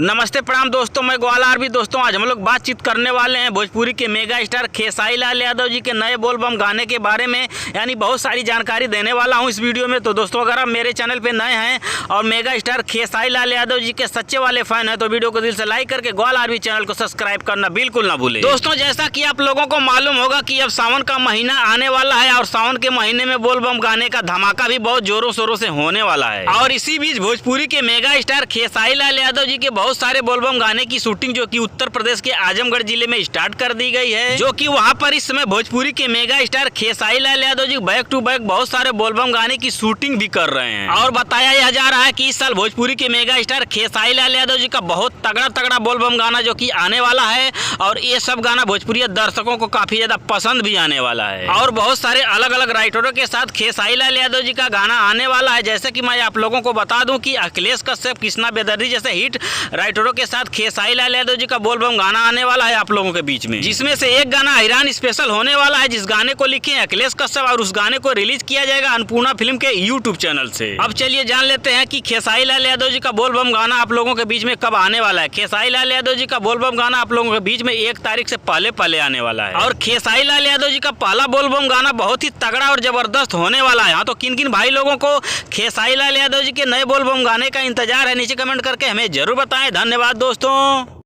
नमस्ते प्रणाम दोस्तों, मैं ग्वाला भी। दोस्तों आज हम लोग बातचीत करने वाले हैं भोजपुरी के मेगा स्टार खेसारी लाल यादव जी के नए बोलबम गाने के बारे में, यानी बहुत सारी जानकारी देने वाला हूं इस वीडियो में। तो दोस्तों अगर आप मेरे चैनल पे नए हैं और मेगा स्टार खेसारी लाल यादव जी के सच्चे वाले फैन हैं तो वीडियो को दिल से लाइक करके ग्वाला भी चैनल को सब्सक्राइब करना बिल्कुल ना भूलें। दोस्तों जैसा कि आप लोगों को मालूम होगा कि अब सावन का महीना आने वाला है और सावन के महीने में बोलबम गाने का धमाका भी बहुत जोरों शोरों से होने वाला है। और इसी बीच भोजपुरी के मेगा स्टार खेसारी लाल यादव जी के बहुत सारे बोलबम गाने की शूटिंग जो कि उत्तर प्रदेश के आजमगढ़ जिले में स्टार्ट कर दी गई है, जो कि वहां पर इस समय भोजपुरी के mega star Khesari Lal Yadav ji back to back बहुत सारे बोलबम गाने की शूटिंग भी कर रहे हैं। और बताया यह जा रहा है कि इस साल भोजपुरी के मेगा स्टार खेसारी लाल यादव जी का बहुत तगड़ा तगड़ा बोलबम गाना जो कि आने वाला है और ये सब गाना भोजपुरी दर्शकों को काफी ज्यादा पसंद भी आने वाला है। और बहुत सारे अलग अलग राइटरों के साथ खेसारी लाल यादव जी का गाना आने वाला है। जैसे कि मैं आप लोगों को बता दूं कि अखिलेश कश्यप, कृष्णा बेदर्जी जैसे हिट राइटरों के साथ खेसारी लाल यादव जी का बोलबम गाना आने वाला है आप लोगों के बीच में, जिसमें से एक गाना हैरान स्पेशल होने वाला है, जिस गाने को लिखे हैं अखिलेश कश्यप और उस गाने को रिलीज किया जाएगा अन्नपूर्णा फिल्म के यूट्यूब चैनल से। अब चलिए जान लेते हैं कि खेसारी लाल यादव जी का बोलबम गाना आप लोगों के बीच में कब आने वाला है। खेसारी लाल यादव जी का बोलबम गाना आप लोगों के बीच में 1 तारीख से पहले आने वाला है। और खेसारी लाल यादव जी का पहला बोलबम गाना बहुत ही तगड़ा और जबरदस्त होने वाला है। हाँ, तो किन किन भाई लोगों को खेसारी लाल यादव जी के नए बोलबम गाने का इंतजार है, नीचे कमेंट करके हमें जरूर बताएं। धन्यवाद दोस्तों।